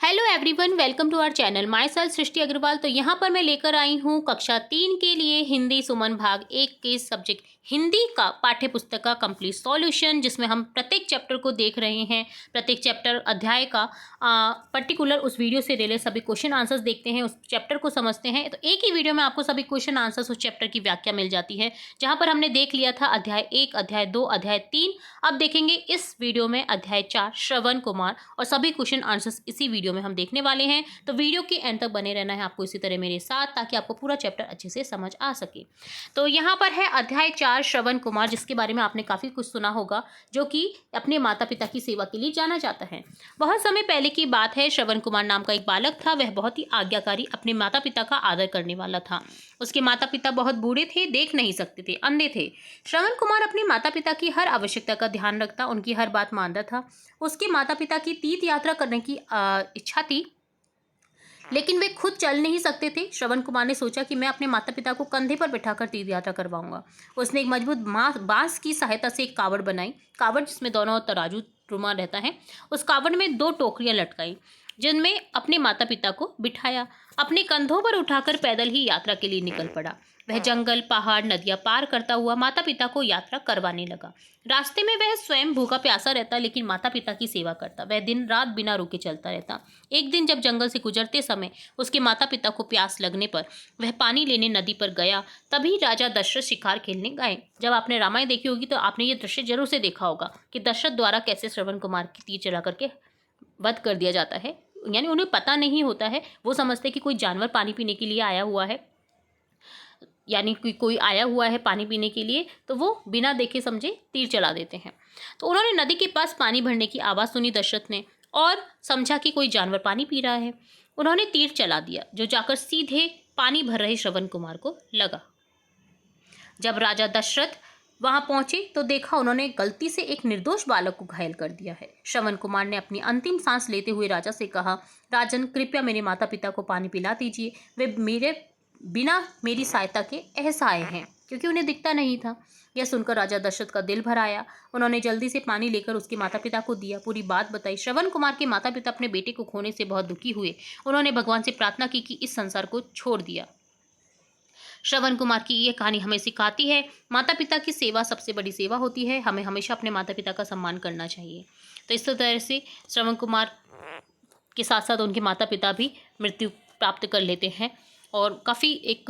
Hello everyone, welcome to our channel. My self Srishti Agarwal. तो यहाँ पर मैं लेकर आई हूँ कक्षा 3 के लिए हिंदी सुमन भाग 1 के सब्जेक्ट हिंदी का पाठ्य पुस्तक का कंप्लीट सॉल्यूशन, जिसमें हम प्रत्येक चैप्टर को देख रहे हैं। प्रत्येक चैप्टर अध्याय का पर्टिकुलर उस वीडियो से रिलेटेड सभी क्वेश्चन आंसर्स देखते हैं, उस चैप्टर को समझते हैं। तो एक ही वीडियो में आपको सभी क्वेश्चन आंसर्स उस चैप्टर की व्याख्या मिल जाती है। जहाँ पर हमने देख लिया था अध्याय 1, अध्याय 2, अध्याय 3। अब देखेंगे इस वीडियो में अध्याय 4 श्रवण कुमार, और सभी क्वेश्चन आंसर्स इसी वीडियो में हम देखने वाले हैं। तो वीडियो के एंड तक बने रहना है आपको इसी तरह मेरे साथ, ताकि आपको पूरा चैप्टर अच्छे से समझ आ सके। तो यहाँ पर है अध्याय 4 श्रवण कुमार, जिसके बारे में आपने काफ़ी कुछ सुना होगा, जो कि अपने माता पिता की सेवा के लिए जाना जाता है। बहुत समय पहले की बात है। श्रवण कुमार नाम का एक बालक था। वह बहुत ही आज्ञाकारी, अपने माता पिता का आदर करने वाला था। उसके माता पिता बहुत बूढ़े थे, देख नहीं सकते थे, अंधे थे। श्रवण कुमार अपने माता पिता की हर आवश्यकता का ध्यान रखता, उनकी हर बात मानता था। उसके माता पिता की तीर्थ यात्रा करने की इच्छा थी, लेकिन वे खुद चल नहीं सकते थे। श्रवण कुमार ने सोचा कि मैं अपने माता पिता को कंधे पर बिठाकर तीर्थ यात्रा करवाऊंगा। उसने एक मजबूत बांस की सहायता से एक कावड़ बनाई। कावड़ जिसमें दोनों ओर तराजू रुमा रहता है। उस कावड़ में 2 टोकरियां लटकाई, जिनमें अपने माता पिता को बिठाया। अपने कंधों पर उठाकर पैदल ही यात्रा के लिए निकल पड़ा। वह जंगल, पहाड़, नदियां पार करता हुआ माता पिता को यात्रा करवाने लगा। रास्ते में वह स्वयं भूखा प्यासा रहता, लेकिन माता पिता की सेवा करता। वह दिन रात बिना रुके चलता रहता। एक दिन जब जंगल से गुजरते समय उसके माता पिता को प्यास लगने पर वह पानी लेने नदी पर गया। तभी राजा दशरथ शिकार खेलने गए। जब आपने रामायण देखी होगी तो आपने ये दृश्य जरूर से देखा होगा कि दशरथ द्वारा कैसे श्रवण कुमार की तीर चला करके वध कर दिया जाता है। यानी उन्हें पता नहीं होता है, वो समझते हैं कि कोई जानवर पानी पीने के लिए आया हुआ है, यानी कोई आया हुआ है पानी पीने के लिए, तो वो बिना देखे समझे तीर चला देते हैं। तो उन्होंने नदी के पास पानी भरने की आवाज़ सुनी दशरथ ने, और समझा कि कोई जानवर पानी पी रहा है। उन्होंने तीर चला दिया, जो जाकर सीधे पानी भर रहे श्रवण कुमार को लगा। जब राजा दशरथ वहां पहुंचे तो देखा उन्होंने गलती से एक निर्दोष बालक को घायल कर दिया है। श्रवण कुमार ने अपनी अंतिम सांस लेते हुए राजा से कहा, राजन, कृपया मेरे माता पिता को पानी पिला दीजिए। वे मेरे बिना मेरी सहायता के असहाय हैं, क्योंकि उन्हें दिखता नहीं था। यह सुनकर राजा दशरथ का दिल भर आया। उन्होंने जल्दी से पानी लेकर उसके माता पिता को दिया, पूरी बात बताई। श्रवण कुमार के माता पिता अपने बेटे को खोने से बहुत दुखी हुए। उन्होंने भगवान से प्रार्थना की कि इस संसार को छोड़ दिया। श्रवण कुमार की ये कहानी हमें सिखाती है, माता पिता की सेवा सबसे बड़ी सेवा होती है। हमें हमेशा अपने माता पिता का सम्मान करना चाहिए। तो इस तरह से श्रवण कुमार के साथ साथ उनके माता पिता भी मृत्यु प्राप्त कर लेते हैं, और काफ़ी एक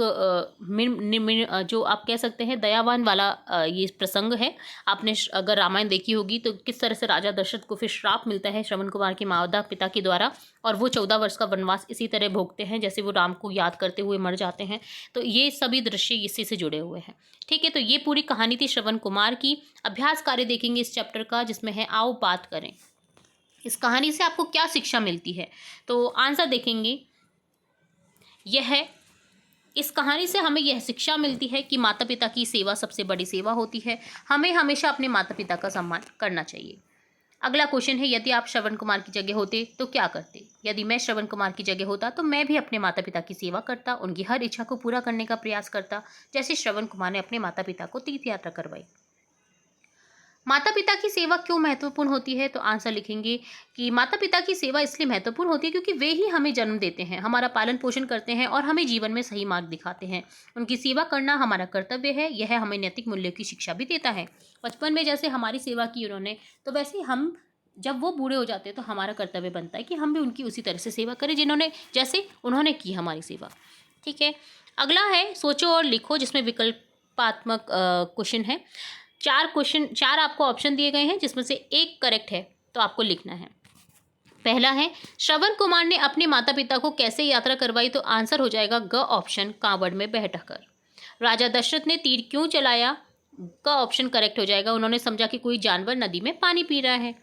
जो आप कह सकते हैं दयावान वाला ये प्रसंग है। आपने अगर रामायण देखी होगी तो किस तरह से राजा दशरथ को फिर श्राप मिलता है श्रवण कुमार के माता पिता के द्वारा, और वो 14 वर्ष का वनवास इसी तरह भोगते हैं जैसे वो राम को याद करते हुए मर जाते हैं। तो ये सभी दृश्य इसी से जुड़े हुए हैं। ठीक है, तो ये पूरी कहानी थी श्रवण कुमार की। अभ्यास कार्य देखेंगे इस चैप्टर का, जिसमें है आओ बात करें। इस कहानी से आपको क्या शिक्षा मिलती है, तो आंसर देखेंगे। इस कहानी से हमें यह शिक्षा मिलती है कि माता पिता की सेवा सबसे बड़ी सेवा होती है। हमें हमेशा अपने माता पिता का सम्मान करना चाहिए। अगला क्वेश्चन है, यदि आप श्रवण कुमार की जगह होते तो क्या करते? यदि मैं श्रवण कुमार की जगह होता तो मैं भी अपने माता पिता की सेवा करता, उनकी हर इच्छा को पूरा करने का प्रयास करता, जैसे श्रवण कुमार ने अपने माता पिता को तीर्थ यात्रा करवाई। माता पिता की सेवा क्यों महत्वपूर्ण होती है? तो आंसर लिखेंगे कि माता पिता की सेवा इसलिए महत्वपूर्ण होती है क्योंकि वे ही हमें जन्म देते हैं, हमारा पालन पोषण करते हैं और हमें जीवन में सही मार्ग दिखाते हैं। उनकी सेवा करना हमारा कर्तव्य है। यह हमें नैतिक मूल्यों की शिक्षा भी देता है। बचपन में जैसे हमारी सेवा की उन्होंने, तो वैसे ही हम जब वो बूढ़े हो जाते हैं तो हमारा कर्तव्य बनता है कि हम भी उनकी उसी तरह से सेवा करें जैसे उन्होंने की हमारी सेवा। ठीक है, अगला है सोचो और लिखो, जिसमें विकल्पात्मक क्वेश्चन है। 4 आपको ऑप्शन दिए गए हैं, जिसमें से एक करेक्ट है, तो आपको लिखना है। पहला है, श्रवण कुमार ने अपने माता पिता को कैसे यात्रा करवाई? तो आंसर हो जाएगा ग ऑप्शन, कांवड़ में बैठाकर। राजा दशरथ ने तीर क्यों चलाया? क ऑप्शन करेक्ट हो जाएगा, उन्होंने समझा कि कोई जानवर नदी में पानी पी रहा है।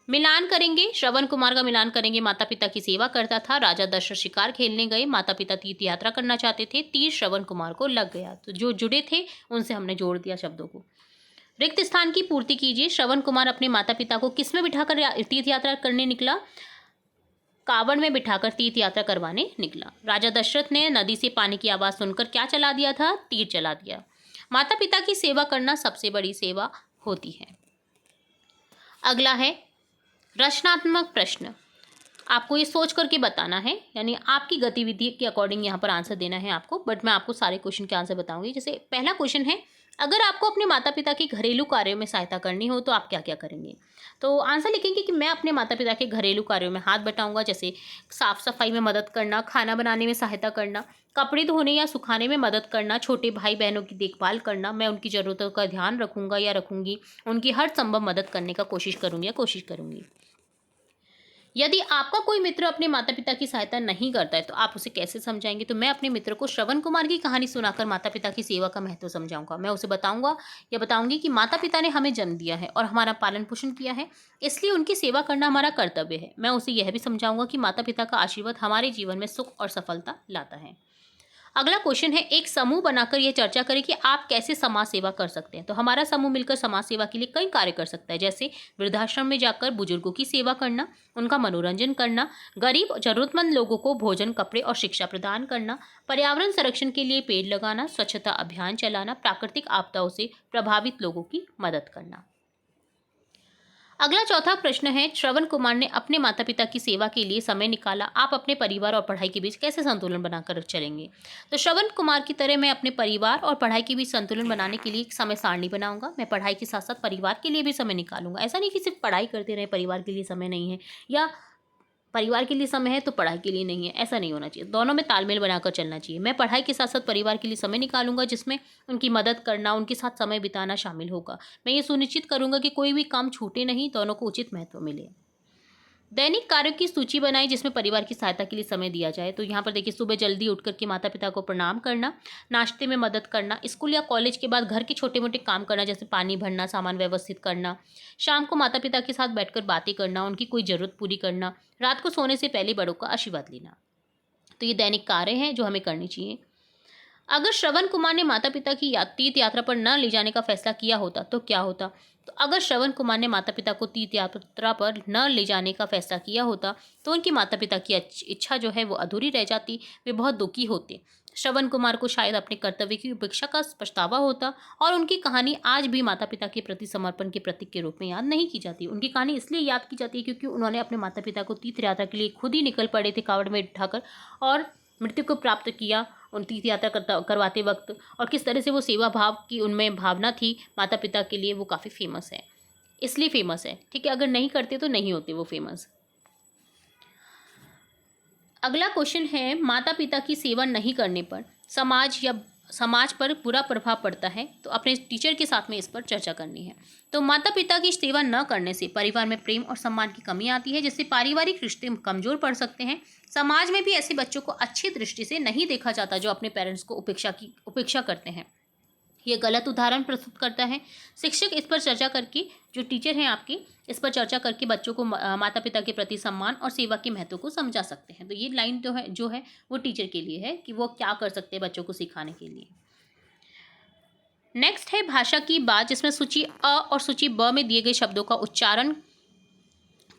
मिलान करेंगे, श्रवण कुमार का मिलान करेंगे। माता पिता की सेवा करता था। राजा दशरथ शिकार खेलने गए। माता पिता तीर्थ यात्रा करना चाहते थे। तीर श्रवण कुमार को लग गया। तो जो जुड़े थे उनसे हमने जोड़ दिया शब्दों को। रिक्त स्थान की पूर्ति कीजिए। श्रवण कुमार अपने माता पिता को किस में बिठाकर तीर्थ यात्रा करने निकला? कावड़ में बिठाकर तीर्थ यात्रा करवाने निकला। राजा दशरथ ने नदी से पानी की आवाज़ सुनकर क्या चला दिया था? तीर चला दिया। माता पिता की सेवा करना सबसे बड़ी सेवा होती है। अगला है रचनात्मक प्रश्न। आपको ये सोच करके बताना है, यानी आपकी गतिविधि के अकॉर्डिंग यहाँ पर आंसर देना है आपको, बट मैं आपको सारे क्वेश्चन के आंसर बताऊंगी। जैसे पहला क्वेश्चन है, अगर आपको अपने माता पिता के घरेलू कार्यों में सहायता करनी हो तो आप क्या क्या करेंगे? तो आंसर लिखेंगे कि मैं अपने माता पिता के घरेलू कार्यों में हाथ बटाऊंगा, जैसे साफ सफाई में मदद करना, खाना बनाने में सहायता करना, कपड़े धोने या सुखाने में मदद करना, छोटे भाई बहनों की देखभाल करना, मैं उनकी ज़रूरतों का ध्यान रखूंगा या रखूंगी, उनकी हर संभव मदद करने का कोशिश करूंगी या कोशिश करूंगी। यदि आपका कोई मित्र अपने माता पिता की सहायता नहीं करता है तो आप उसे कैसे समझाएंगे? तो मैं अपने मित्र को श्रवण कुमार की कहानी सुनाकर माता पिता की सेवा का महत्व समझाऊंगा। मैं उसे बताऊंगा या बताऊंगी कि माता पिता ने हमें जन्म दिया है और हमारा पालन पोषण किया है, इसलिए उनकी सेवा करना हमारा कर्तव्य है। मैं उसे यह भी समझाऊंगा कि माता पिता का आशीर्वाद हमारे जीवन में सुख और सफलता लाता है। अगला क्वेश्चन है, एक समूह बनाकर यह चर्चा करें कि आप कैसे समाज सेवा कर सकते हैं। तो हमारा समूह मिलकर समाज सेवा के लिए कई कार्य कर सकता है, जैसे वृद्धाश्रम में जाकर बुजुर्गों की सेवा करना, उनका मनोरंजन करना, गरीब और जरूरतमंद लोगों को भोजन, कपड़े और शिक्षा प्रदान करना, पर्यावरण संरक्षण के लिए पेड़ लगाना, स्वच्छता अभियान चलाना, प्राकृतिक आपदाओं से प्रभावित लोगों की मदद करना। अगला चौथा प्रश्न है, श्रवण कुमार ने अपने माता पिता की सेवा के लिए समय निकाला, आप अपने परिवार और पढ़ाई के बीच कैसे संतुलन बनाकर चलेंगे? तो श्रवण कुमार की तरह मैं अपने परिवार और पढ़ाई के बीच संतुलन बनाने के लिए एक समय सारणी बनाऊंगा। मैं पढ़ाई के साथ साथ परिवार के लिए भी समय निकालूंगा। ऐसा नहीं कि सिर्फ पढ़ाई करते रहे, परिवार के लिए समय नहीं है, या परिवार के लिए समय है तो पढ़ाई के लिए नहीं है, ऐसा नहीं होना चाहिए। दोनों में तालमेल बनाकर चलना चाहिए। मैं पढ़ाई के साथ साथ परिवार के लिए समय निकालूंगा, जिसमें उनकी मदद करना, उनके साथ समय बिताना शामिल होगा। मैं ये सुनिश्चित करूंगा कि कोई भी काम छूटे नहीं, दोनों को उचित महत्व मिले। दैनिक कार्यों की सूची बनाई जिसमें परिवार की सहायता के लिए समय दिया जाए। तो यहाँ पर देखिए, सुबह जल्दी उठ करके माता पिता को प्रणाम करना, नाश्ते में मदद करना, स्कूल या कॉलेज के बाद घर के छोटे मोटे काम करना, जैसे पानी भरना, सामान व्यवस्थित करना, शाम को माता पिता के साथ बैठकर बातें करना, उनकी कोई ज़रूरत पूरी करना, रात को सोने से पहले बड़ों का आशीर्वाद लेना। तो ये दैनिक कार्य हैं जो हमें करनी चाहिए। अगर श्रवण कुमार ने माता पिता की तीर्थ यात्रा पर न ले जाने का फैसला किया होता तो क्या होता? तो अगर श्रवण कुमार ने माता पिता को तीर्थ यात्रा पर न ले जाने का फैसला किया होता तो उनके माता पिता की इच्छा जो है वो अधूरी रह जाती, वे बहुत दुखी होते। श्रवण कुमार को शायद अपने कर्तव्य की उपेक्षा का पछतावा होता और उनकी कहानी आज भी माता पिता के प्रति समर्पण के प्रतीक के रूप में याद नहीं की जाती। उनकी कहानी इसलिए याद की जाती है क्योंकि उन्होंने अपने माता पिता को तीर्थ यात्रा के लिए खुद ही निकल पड़े थे कावड़ में उठाकर, और मृत्यु को प्राप्त किया उन तीर्थ यात्रा करवाते वक्त, और किस तरह से वो सेवा भाव की उनमें भावना थी माता पिता के लिए, वो काफ़ी फेमस है, इसलिए फेमस है। ठीक है, अगर नहीं करते तो नहीं होते वो फेमस। अगला क्वेश्चन है, माता पिता की सेवा नहीं करने पर समाज पर बुरा प्रभाव पड़ता है, तो अपने टीचर के साथ में इस पर चर्चा करनी है। तो माता पिता की सेवा न करने से परिवार में प्रेम और सम्मान की कमी आती है, जिससे पारिवारिक रिश्ते कमजोर पड़ सकते हैं। समाज में भी ऐसे बच्चों को अच्छी दृष्टि से नहीं देखा जाता जो अपने पेरेंट्स को उपेक्षा करते हैं। ये गलत उदाहरण प्रस्तुत करता है। शिक्षक इस पर चर्चा करके, जो टीचर हैं आपके, इस पर चर्चा करके बच्चों को माता पिता के प्रति सम्मान और सेवा के महत्व को समझा सकते हैं। तो ये लाइन जो है वो टीचर के लिए है कि वो क्या कर सकते हैं बच्चों को सिखाने के लिए। नेक्स्ट है भाषा की बात, जिसमें सूची अ और सूची ब में दिए गए शब्दों का उच्चारण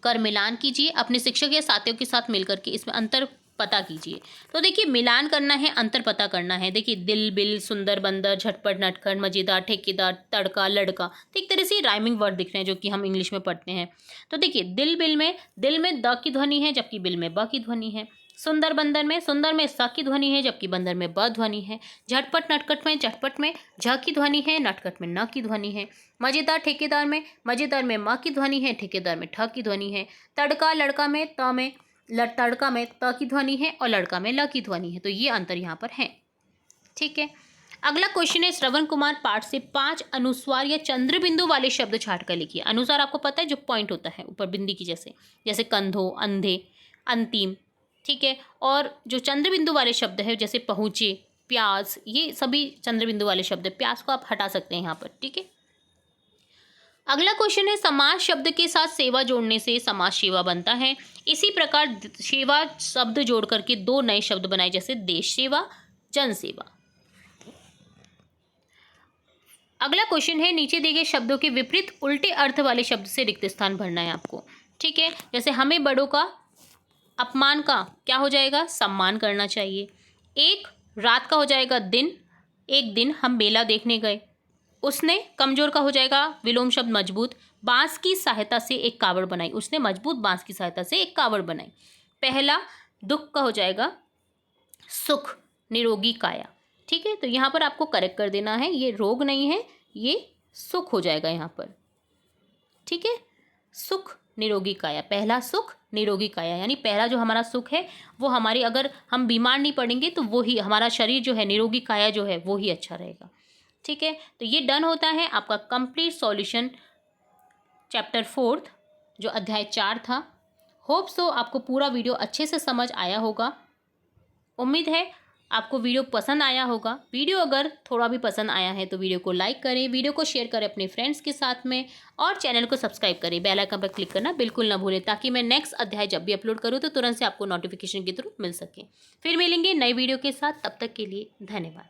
कर मिलान कीजिए। अपने शिक्षक या साथियों के साथ मिलकर के इसमें अंतर पता कीजिए। तो देखिए, मिलान करना है, अंतर पता करना है। देखिए, दिल, बिल, सुंदर, बंदर, झटपट, नटखट, मजेदार, ठेकेदार, तड़का, लड़का, तो एक तरह से राइमिंग वर्ड दिख रहे हैं जो कि हम इंग्लिश में पढ़ते हैं। तो देखिए, दिल में द की ध्वनि है जबकि बिल में ब की ध्वनि है। सुंदर में स की ध्वनि है जबकि बंदर में ब ध्वनि है। झटपट नटखट में झटपट में झ की ध्वनि है, नटखट में न की ध्वनि है। मजेदार मजेदार में म की ध्वनि है, ठेकेदार में ठ की ध्वनि है। तड़का लड़का में तड़का में त की ध्वनि है और लड़का में ल की ध्वनि है। तो ये अंतर यहाँ पर है। ठीक है, अगला क्वेश्चन है, श्रवण कुमार पाठ से 5 अनुस्वार या चंद्र बिंदु वाले शब्द छाट कर लिखिए। अनुसार आपको पता है, जो पॉइंट होता है ऊपर बिंदी की जैसे कंधों, अंधे, अंतिम। ठीक है, और जो चंद्र बिंदु वाले शब्द है जैसे पहुँचे, प्यास, ये सभी चंद्र बिंदु वाले शब्द है। प्यास को आप हटा सकते हैं यहाँ पर। ठीक है, अगला क्वेश्चन है, समाज शब्द के साथ सेवा जोड़ने से समाज सेवा बनता है। इसी प्रकार सेवा शब्द जोड़ करके 2 नए शब्द बनाए, जैसे देश सेवा, जन सेवा। अगला क्वेश्चन है, नीचे दिए गए शब्दों के विपरीत उल्टे अर्थ वाले शब्द से रिक्त स्थान भरना है आपको। ठीक है, जैसे हमें बड़ों का अपमान का क्या हो जाएगा, सम्मान करना चाहिए। एक रात का हो जाएगा दिन, एक दिन हम मेला देखने गए। उसने कमजोर का हो जाएगा विलोम शब्द मजबूत। बांस की सहायता से एक कावड़ बनाई, उसने मजबूत बांस की सहायता से एक कावड़ बनाई। पहला दुख का हो जाएगा सुख, निरोगी काया। ठीक है, तो यहाँ पर आपको करेक्ट कर देना है, ये रोग नहीं है, ये सुख हो जाएगा यहाँ पर। ठीक है, सुख निरोगी काया, पहला सुख निरोगी काया, यानी पहला जो हमारा सुख है वो हमारी, अगर हम बीमार नहीं पड़ेंगे तो वो ही हमारा शरीर जो है, निरोगी काया जो है वो ही अच्छा रहेगा। ठीक है, तो ये डन होता है आपका कंप्लीट सॉल्यूशन चैप्टर 4 जो अध्याय 4 था। होप सो आपको पूरा वीडियो अच्छे से समझ आया होगा। उम्मीद है आपको वीडियो पसंद आया होगा। वीडियो अगर थोड़ा भी पसंद आया है तो वीडियो को लाइक करें, वीडियो को शेयर करें अपने फ्रेंड्स के साथ में, और चैनल को सब्सक्राइब करें। बेल आइकन पर क्लिक करना बिल्कुल ना भूलें, ताकि मैं नेक्स्ट अध्याय जब भी अपलोड करूँ तो तुरंत से आपको नोटिफिकेशन के थ्रू मिल सके। फिर मिलेंगे नई वीडियो के साथ, तब तक के लिए धन्यवाद।